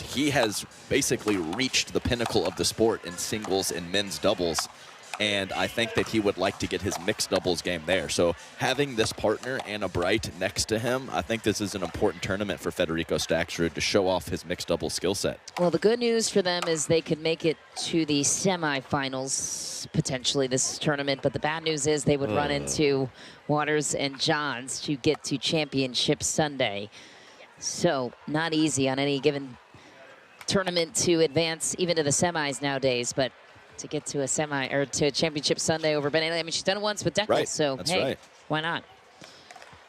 he has basically reached the pinnacle of the sport in singles and men's doubles. And I think that he would like to get his mixed doubles game there. So having this partner, Anna Bright, next to him, I think this is an important tournament for Federico Staksrud to show off his mixed doubles skill set. Well, the good news for them is they could make it to the semifinals, potentially, this tournament. But the bad news is they would run into Waters and Johns to get to Championship Sunday. So not easy on any given tournament to advance even to the semis nowadays. But to get to a semi or to a Championship Sunday over Ben, I mean, she's done it once with Deckel, right. so That's hey, right. Why not?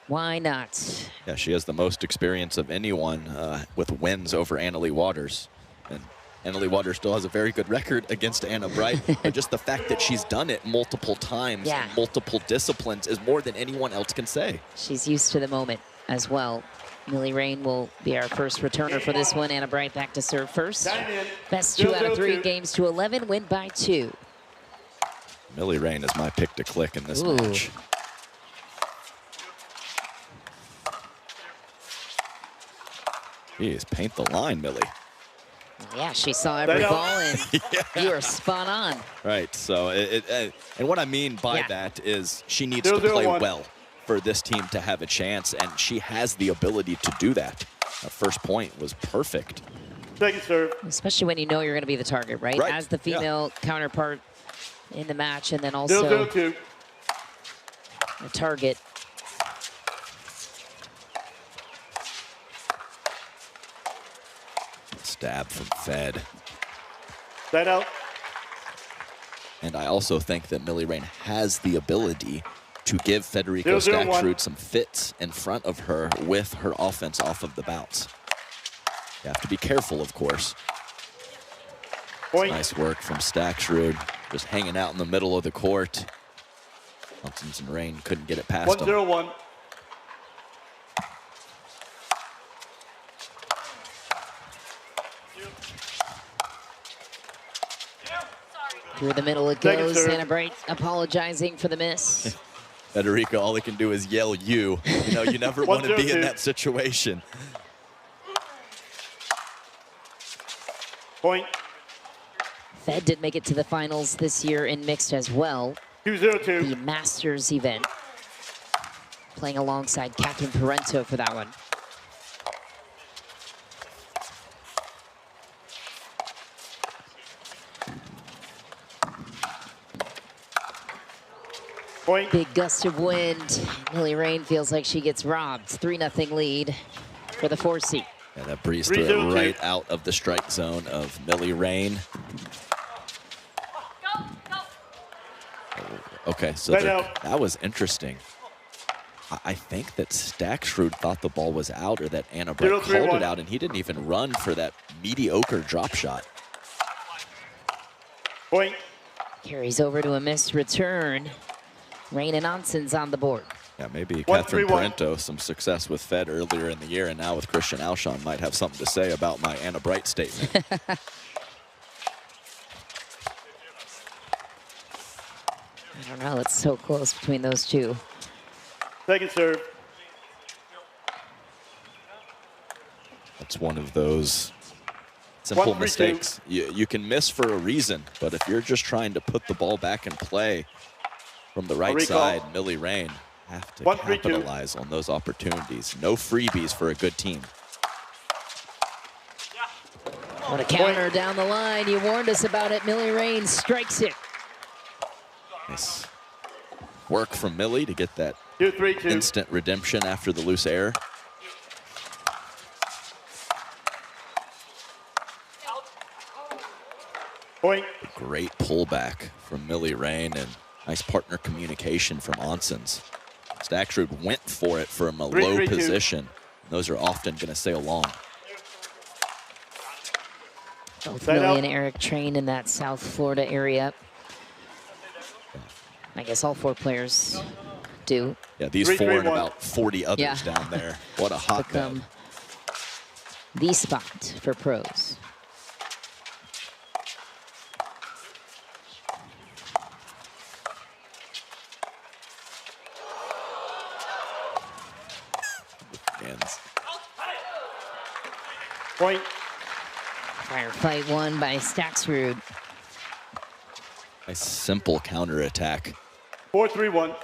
Why not? Yeah, she has the most experience of anyone with wins over Annalie Waters. And Annalie Waters still has a very good record against Anna Bright, but just the fact that she's done it multiple times in multiple disciplines is more than anyone else can say. She's used to the moment as well. Millie Rane will be our first returner for this one. Anna Bright back to serve first. Best 2 out of 3 games to 11, win by 2. Millie Rane is my pick to click in this match. Jeez, paint the line, Millie. Yeah, she saw every ball, and you are spot on. Right, so and what I mean by that is she needs to play well for this team to have a chance, and she has the ability to do that. Her first point was perfect. Second serve. Especially when you know you're going to be the target, right? As the female counterpart in the match, and then also 0-2. the target. Stab from Fed. Side out. And I also think that Millie Rane has the ability to give Federico Staksrud some fits in front of her with her offense off of the bounce. You have to be careful, of course. Nice work from Staksrud, just hanging out in the middle of the court. Oncins and Rane couldn't get it past him. 1-0-1. Through the middle it goes. Anna Bright apologizing for the miss. Federico, all he can do is yell you. You know, you never want to be in that situation. Point. Fed did make it to the finals this year in mixed as well. 2-0-2. The Masters event. Playing alongside Catherine Parento for that one. Point. Big gust of wind. Millie Rane feels like she gets robbed. 3-0 lead for the 4 seed. Yeah, that breeze threw it right out of the strike zone of Millie Rane. Okay, so that was interesting. I think that Staksrud thought the ball was out, or that Anna Bright called it out, and he didn't even run for that mediocre drop shot. Point. Carries over to a missed return. Rane and Oncins on the board. Yeah, maybe Catherine Parento, some success with Fed earlier in the year, and now with Christian Alshon might have something to say about my Anna Bright statement. I don't know, it's so close between those two. Second serve. That's one of those simple mistakes. You can miss for a reason, but if you're just trying to put the ball back in play from the right side, Millie Rane have to capitalize on those opportunities. No freebies for a good team. What a counter down the line. You warned us about it. Millie Rane strikes it. Nice work from Millie to get that 2-3-2. instant redemption after the loose air. Point. Great pullback from Millie Rane and nice partner communication from Oncins. Staksrud went for it from a low position. Those are often going to sail long. Both Millie and Eric train in that South Florida area. I guess all 4 players do. Yeah, these 4 and about 40 others down there. What a hotbed. The spot for pros. Point. Firefight won by Staksrud. A simple counterattack. 4-3-1.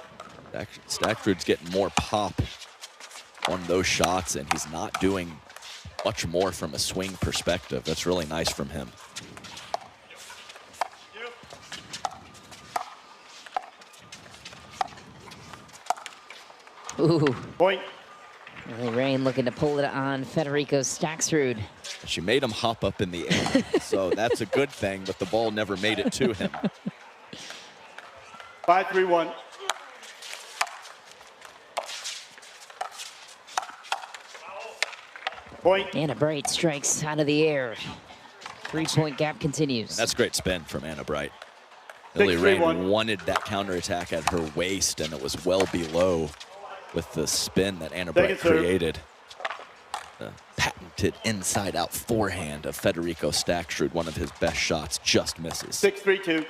Staksrud's getting more pop on those shots, and he's not doing much more from a swing perspective. That's really nice from him. Ooh. Point. Really, Rane looking to pull it on Federico Staksrud. She made him hop up in the air, so that's a good thing, but the ball never made it to him. 5-3-1. Point. Anna Bright strikes out of the air. 3-point gap continues. And that's great spin from Anna Bright. Millie Rane 6-3-1. wanted that counterattack at her waist, and it was well below with the spin that Anna Bright created. The patented inside-out forehand of Federico Staksrud, one of his best shots, just misses. 6-3-2.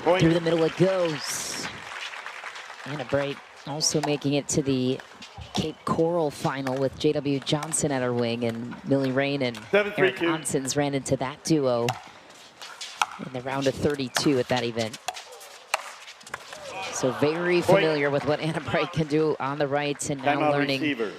Point. Through the middle it goes. Anna Bright also making it to the Cape Coral final with J.W. Johnson at her wing, and Millie Rane and 7-3-2. Eric Oncins ran into that duo in the round of 32 at that event. So very familiar with what Anna Bright can do on the rights, and now Timeout learning receiver.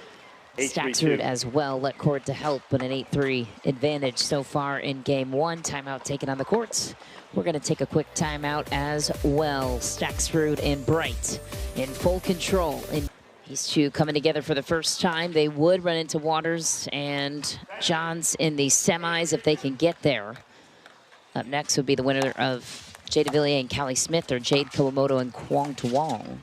Staksrud 8-3-2. as well. Let court to help, but an 8-3 advantage so far in game one. Timeout taken on the courts. We're going to take a quick timeout as well. Staksrud and Bright in full control. And these two coming together for the first time. They would run into Waters and Johns in the semis if they can get there. Up next would be the winner of Jade Villiers and Callie Smith, or Jade Kawamoto and Kwong Tuong.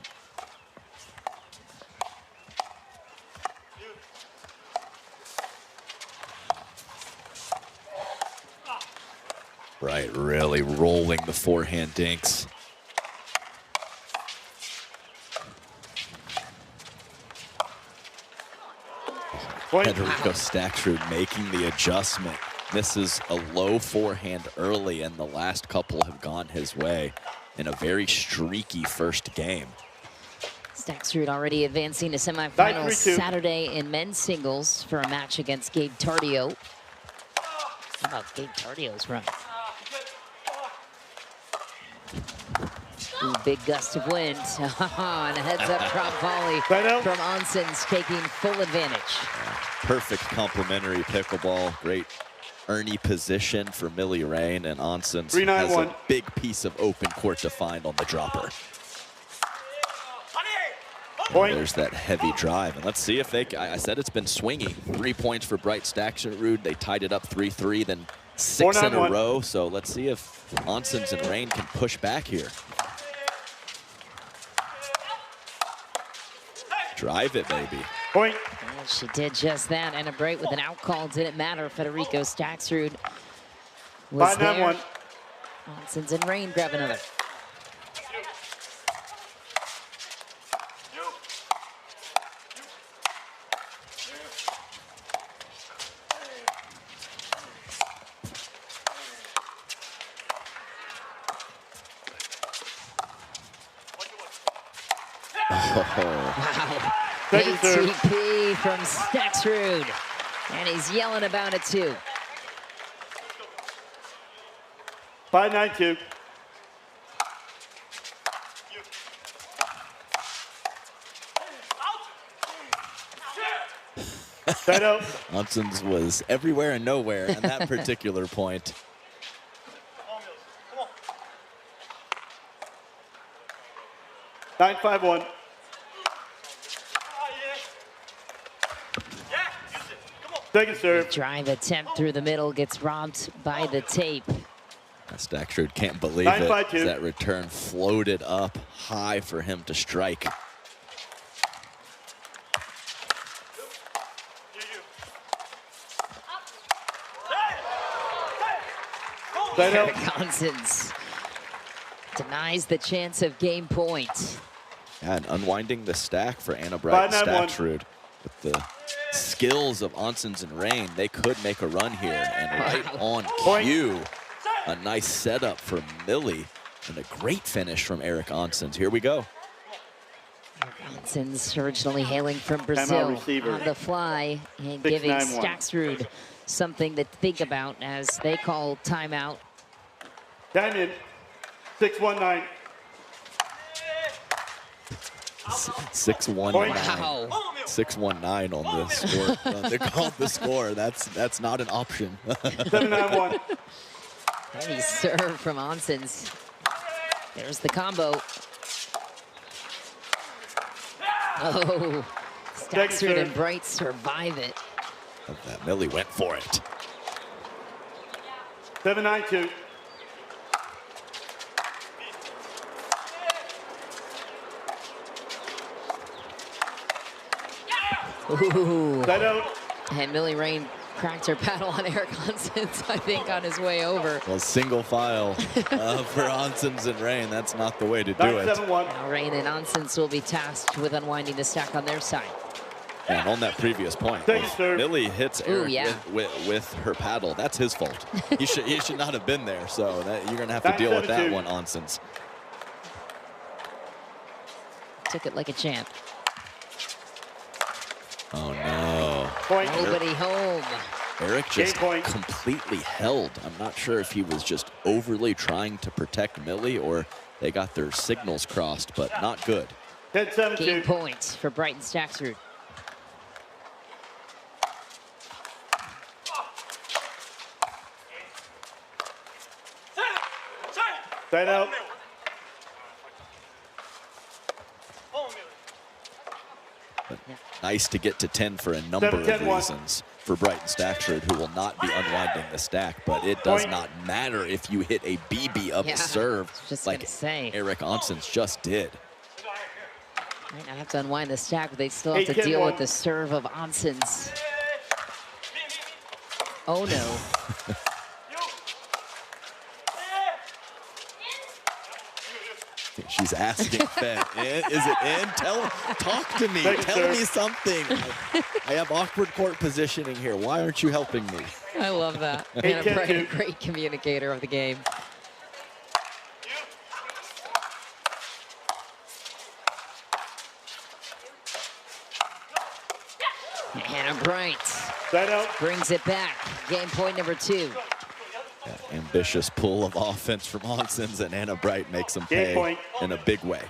Right, really rolling the forehand dinks. Point. Federico Staksrud making the adjustment. Misses a low forehand early, and the last couple have gone his way in a very streaky first game. Staksrud already advancing to semifinals 9-3-2. Saturday in men's singles for a match against Gabe Tardio. How about Gabe Tardio's run? Ooh, big gust of wind. And a heads-up drop volley from Oncins, taking full advantage. Perfect complementary pickleball. Great Ernie position for Millie Rane, and Oncins has a big piece of open court to find on the dropper. Point. There's that heavy drive, and let's see if they, I said it's been swinging. 3 points for Bright Staksrud. They tied it up 3-3, then 6 in a row. So let's see if Oncins and Rane can push back here. Drive it, baby. Point. And she did just that. Anna Bright with an out call. Didn't matter. Federico Staksrud was there. 5-9-1. Oncins and Rane grab another. Wow. ATP from Staksrud. And he's yelling about it too. 5-9-2. Oncins was everywhere and nowhere at that particular point. Nine, 5-1. Second serve. Drive attempt through the middle gets robbed by the tape. Staksrud can't believe 9-5-2. it. That return floated up high for him to strike. Eric Oncins denies the chance of game point. Yeah, and unwinding the stack for Anna Bright and Staksrud. With the skills of Oncins and Rane, they could make a run here. And right on cue, a nice setup for Millie and a great finish from Eric Oncins. Here we go. Oncins, originally hailing from Brazil, receiver. on the fly and 6-9-1. giving Staksrud something to think about as they call timeout. Time in. 6-1-9. 6-1-9. Wow. 6-1-9 on the score. They called the score. That's not an option. 7-9-1. Heavy serve from Oncins. There's the combo. Oh, Staksrud and Bright survive it. That Millie went for it. 7-9-2. Ooh. Side out. And Millie Rane cracked her paddle on Eric Oncins, I think, on his way over. Well, single file for Oncins and Rane. That's not the way to do it. 9-7-1. Now Rane and Oncins will be tasked with unwinding the stack on their side. And on that previous point, Take it, sir. Millie hits Eric yeah. with her paddle. That's his fault. He should not have been there. So you're going to have to deal with that 9-7-2. one, Oncins. Took it like a champ. Oh, no. Point. Nobody home. Eric just Game point. completely held. I'm not sure if he was just overly trying to protect Millie or they got their signals crossed, but not good. 10-7-2. Game points for Brighton Staksrud. Side out. Nice to get to 10 for a number of 7-10-1. reasons for Brighton Staksrud, who will not be unwinding the stack, but it does Point. not matter if you hit a BB of Yeah, the serve I was just like gonna say. Eric Oncins just did. Might not have to unwind the stack, but they still have to 8-10-1. deal with the serve of Oncins. Oh no. She's asking Fed, is it in? Talk to me. Thank you, Tell sir. me something. I have awkward court positioning here. Why aren't you helping me? I love that. And 8-10-2. a Brighton, great communicator of the game. Hannah Bright Side out. brings it back. Game point number 2. That ambitious pull of offense from Oncins, and Anna Bright makes them Game pay point. in a big way.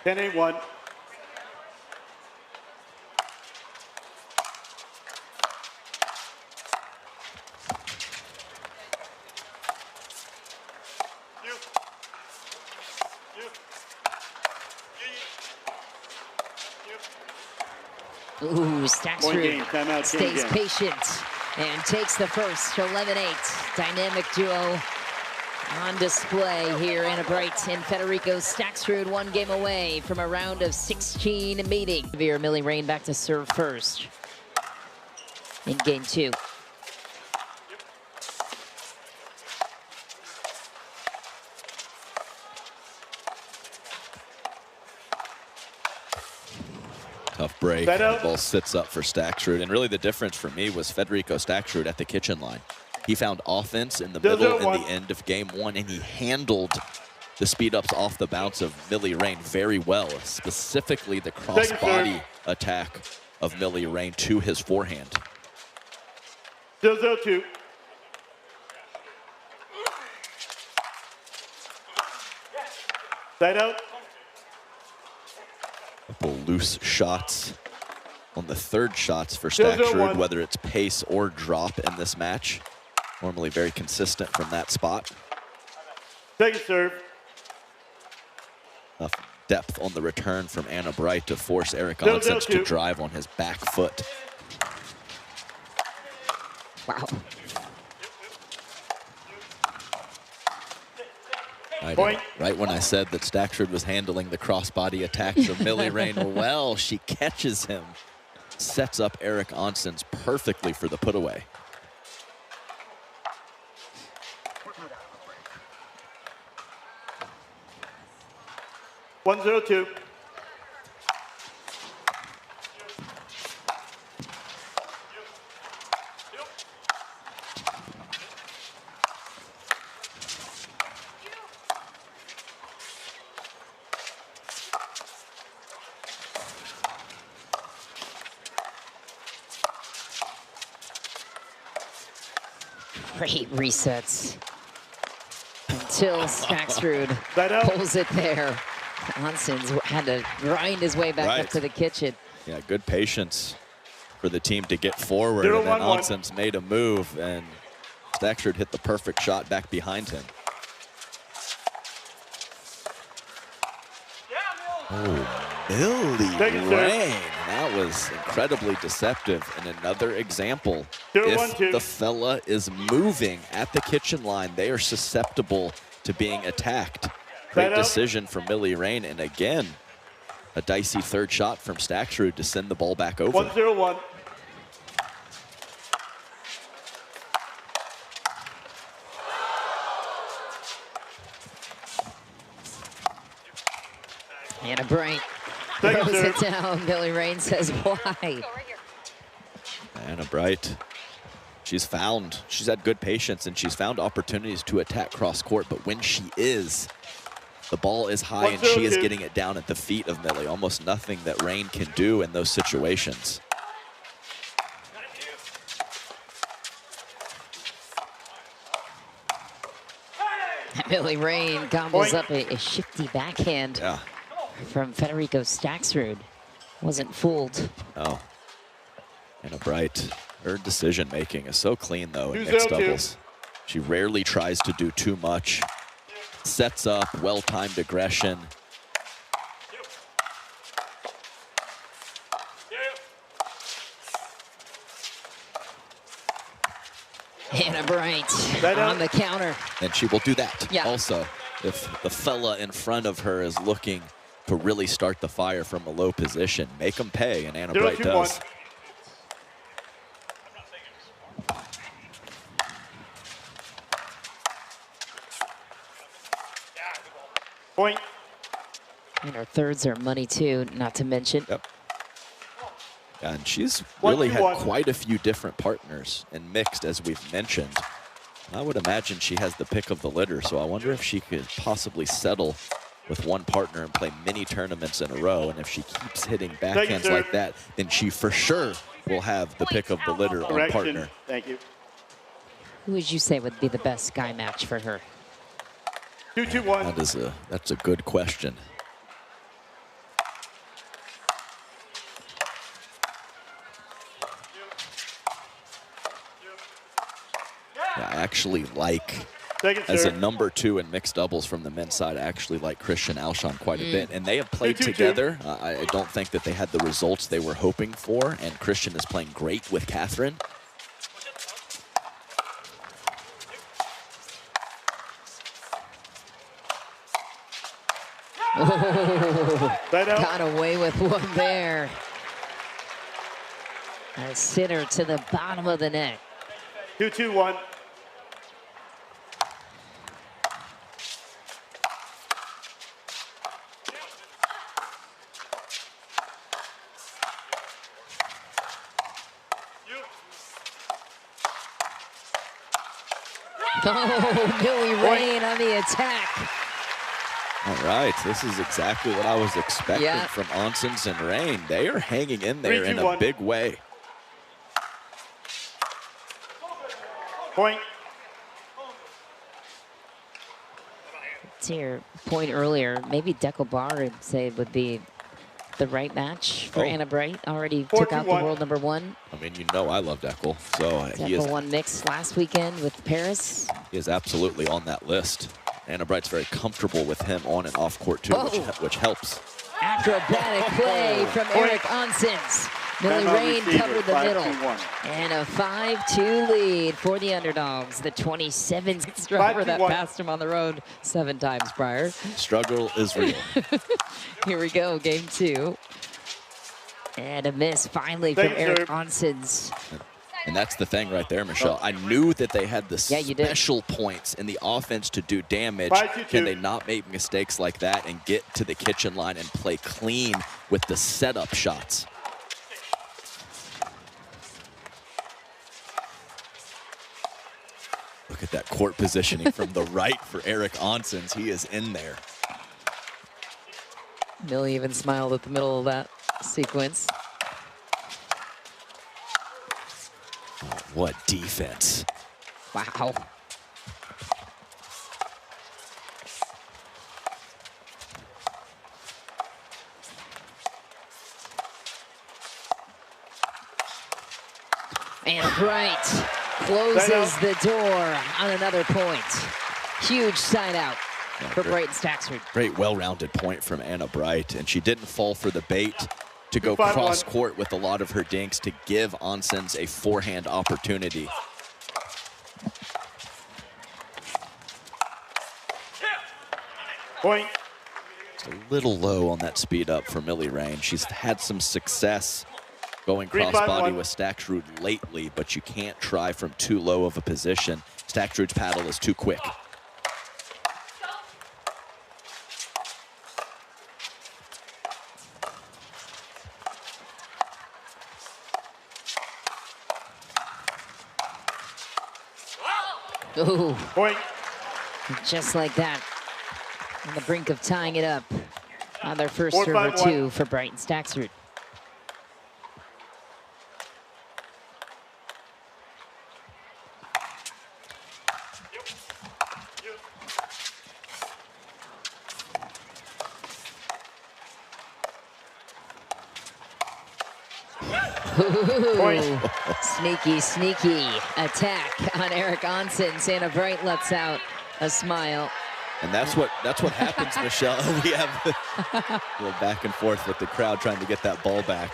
10-8-1. Ooh, Point Staksrud game. Timeout. stays Game. patient and takes the first. 11-8. Dynamic duo on display here. Anna Bright and Federico Staksrud, 1 game away from a round of 16 meeting. Millie Rane back to serve first in game 2. Tough break. Side The out. ball sits up for Staksrud. And really the difference for me was Federico Staksrud at the kitchen line. He found offense in the middle and the end of game 1, and he handled the speed ups off the bounce of Millie Rane very well, specifically the cross-body attack of Millie Rane to his forehand. 0-0-2. Side out. Couple loose shots on the third shots for 0-0-1. Staksrud, whether it's pace or drop in this match. Normally very consistent from that spot. Second serve. Enough depth on the return from Anna Bright to force Eric Oncins to 0-0-2. drive on his back foot. Wow. Point. Right when I said that Staksrud was handling the crossbody attacks of Millie Rane well, she catches him, sets up Eric Oncins perfectly for the put-away. One 0-2. Great resets. Until Staksrud That out. pulls it there. Oncins had to grind his way back up to the kitchen. Yeah, good patience for the team to get forward. 0-1-1. And then Oncins made a move, and Staksrud hit the perfect shot back behind him. Oh, Millie Rane. That was incredibly deceptive. And another example, if the fella is moving at the kitchen line, they are susceptible to being attacked. Great decision from Millie Rane. And again, a dicey third shot from Staksrud to send the ball back over. 1-0-1. Anna Bright throws it down. Millie Rane says, why? Anna Bright, she's had good patience and she's found opportunities to attack cross court, but when she is, the ball is high and she is getting it down at the feet of Millie. Almost nothing that Rane can do in those situations. Millie Rane gobbles up a shifty backhand from Federico Staksrud. Wasn't fooled. Oh. Anna Bright, her decision making is so clean though in mixed doubles. She rarely tries to do too much. Sets up, well-timed aggression. Anna Bright on the counter. And she will do that also. If the fella in front of her is looking to really start the fire from a low position, make them pay, and Anna Bright does. Point. And her thirds are money too, not to mention. Yep. And she's really had quite a few different partners in mixed, as we've mentioned. I would imagine she has the pick of the litter, so I wonder if she could possibly settle with one partner and play many tournaments in a row. And if she keeps hitting backhands like that, then she for sure will have the pick of the litter on partner. Thank you. Who would you say would be the best sky match for her? 2-2-1. That's a good question. Yeah, I actually like, as a number 2 in mixed doubles from the men's side, I actually like Christian Alshon quite a bit. And they have played together. I don't think that they had the results they were hoping for. And Christian is playing great with Catherine. Oh, got away with one there. A sitter to the bottom of the net. 2-2-1. Oh, Millie Rane on the attack. All right, this is exactly what I was expecting from Oncins and Rane. They are hanging in there in a big way. Point. To your point earlier, maybe Dekelbar, I'd say, would be the right match for Anna Bright. Already took out the world number 1. I mean, you know I love Dekel. So he is won mixed last weekend with Paris. He is absolutely on that list. Anna Bright's very comfortable with him on and off court too, which helps. Acrobatic play from Eric Oncins. Millie Rane covered the middle. And a 5-2 lead for the underdogs. The 27th driver that passed him on the road 7 times prior. Struggle is real. Here we go, game 2. And a miss finally from Eric Oncins. And that's the thing right there, Michelle. I knew that they had the special points in the offense to do damage. Can they not make mistakes like that and get to the kitchen line and play clean with the setup shots? Look at that court positioning from the right for Eric Oncins. He is in there. Millie even smiled at the middle of that sequence. Oh, what defense. Wow. And Bright closes the door on another point. Huge side out for Bright and Staksrud. Great well-rounded point from Anna Bright, and she didn't fall for the bait to go cross-court with a lot of her dinks to give Oncins a forehand opportunity. Point. Just a little low on that speed up for Millie Rane. She's had some success going cross-body with Staksrud lately, but you can't try from too low of a position. Staksrud's paddle is too quick. Ooh. Point. Just like that. On the brink of tying it up on their first serve or two for Bright and Staksrud. Ooh, sneaky, sneaky attack on Eric Oncins. Anna Bright lets out a smile. And that's what happens, Michelle. We have a little back and forth with the crowd trying to get that ball back.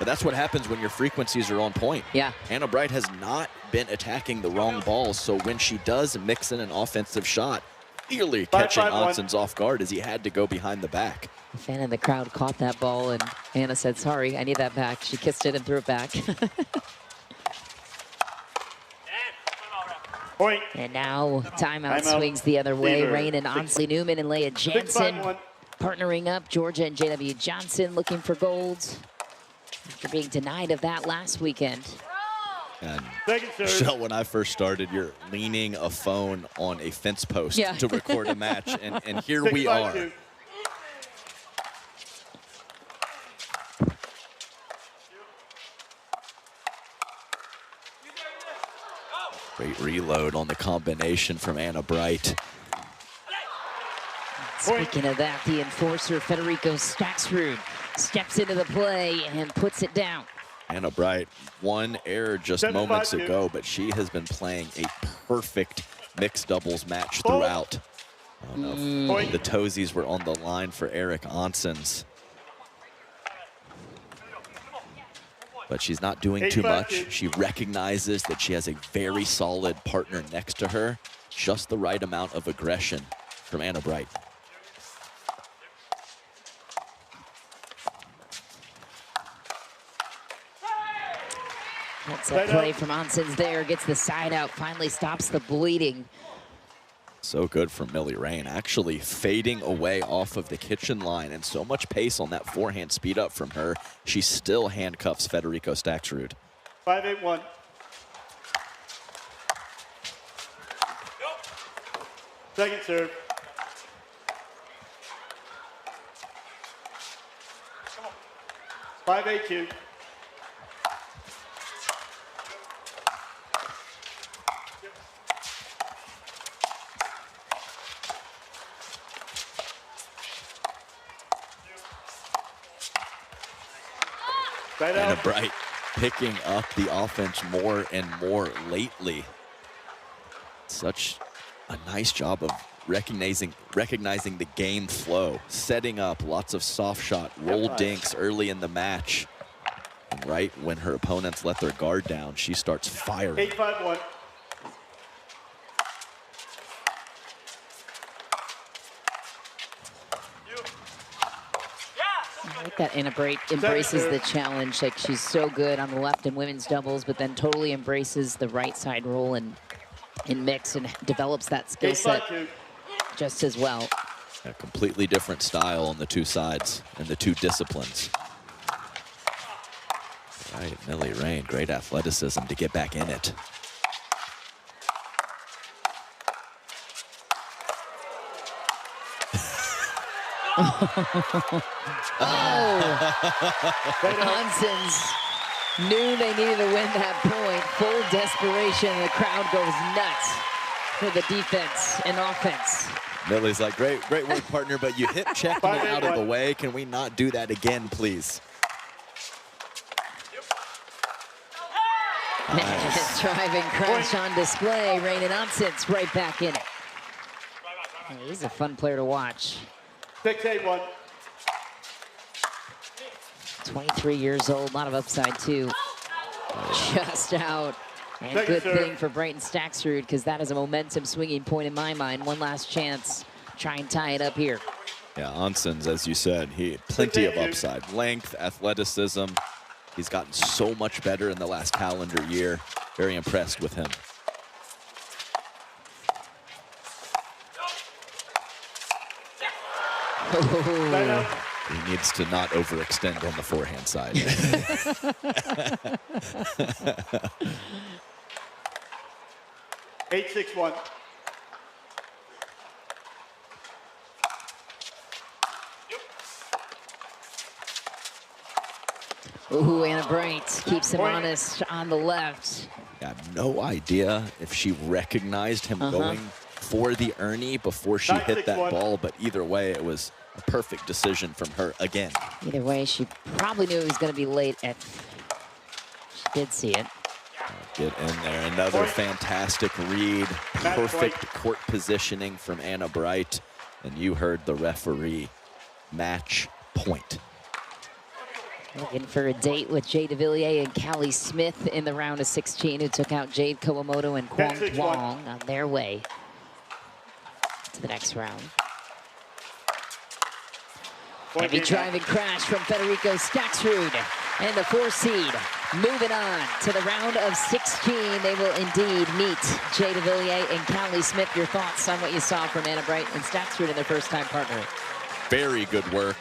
But that's what happens when your frequencies are on point. Yeah. Anna Bright has not been attacking the wrong balls, so when she does mix in an offensive shot, clearly catching Oncins off guard as he had to go behind the back. A fan in the crowd caught that ball, and Anna said, sorry, I need that back. She kissed it and threw it back. Point. And now timeout swings the other way. Rane and Onsley Newman and Leah Jansen partnering up. Georgia and J.W. Johnson looking for golds after being denied of that last weekend. And Michelle, when I first started, you're leaning a phone on a fence post to record a match, and here we are. Great reload on the combination from Anna Bright. Speaking of that, the enforcer, Federico Staksrud, steps into the play and puts it down. Anna Bright, one error just moments ago, but she has been playing a perfect mixed doubles match throughout. Oh, no. The toesies were on the line for Eric Oncins. But she's not doing too much. She recognizes that she has a very solid partner next to her. Just the right amount of aggression from Anna Bright. That's a play from Oncins there. Gets the side out, finally stops the bleeding. So good from Millie Rane, actually fading away off of the kitchen line, and so much pace on that forehand speed up from her. She still handcuffs Federico Staksrud. 5-8-1. Second serve. Come on. 5-8-2. Anna Bright picking up the offense more and more lately. Such a nice job of recognizing the game flow, setting up lots of soft shot, roll dinks early in the match. And right when her opponents let their guard down, she starts firing. 8-5-1. I like that Anna Bright embraces the challenge. Like, she's so good on the left in women's doubles, but then totally embraces the right side roll and in mix and develops that skill set just as well. A completely different style on the two sides and the two disciplines. Right, Millie Rane, great athleticism to get back in it. Oh, Oncins Knew they needed to win that point. Full desperation. The crowd goes nuts for the defense and offense. Millie's like, great work, partner, but you hit Checkman out of the way. Can we not do that again, please? Nice. Driving crash on display. Rane and Oncins right back in it. Oh, he's a fun player to watch. 6-8-1. 23 years old, a lot of upside too. Just out. And good thing for Brighton Staksrud, because that is a momentum swinging point in my mind. One last chance. Try and tie it up here. Yeah, Oncins, as you said, he had plenty of upside. Length, athleticism. He's gotten so much better in the last calendar year. Very impressed with him. Oh. He needs to not overextend on the forehand side. 8-6-1. Ooh, Anna Bright keeps him honest on the left. I have no idea if she recognized him going for the Ernie before she hit that ball, but either way, it was a perfect decision from her again. Either way, she probably knew he was going to be late. She did see it. Get in there. Another fantastic read. Perfect court positioning from Anna Bright. And you heard the referee. Match point. Looking for a date with Jade DeVilliers and Callie Smith in the round of 16, who took out Jade Kawamoto and Kwong Duong on their way to the next round. Heavy driving crash from Federico Staksrud, and the 4 seed moving on to the round of 16. They will indeed meet Jade DeVilliers and Callie Smith. Your thoughts on what you saw from Anna Bright and Staksrud in their first time partnering? Very good work.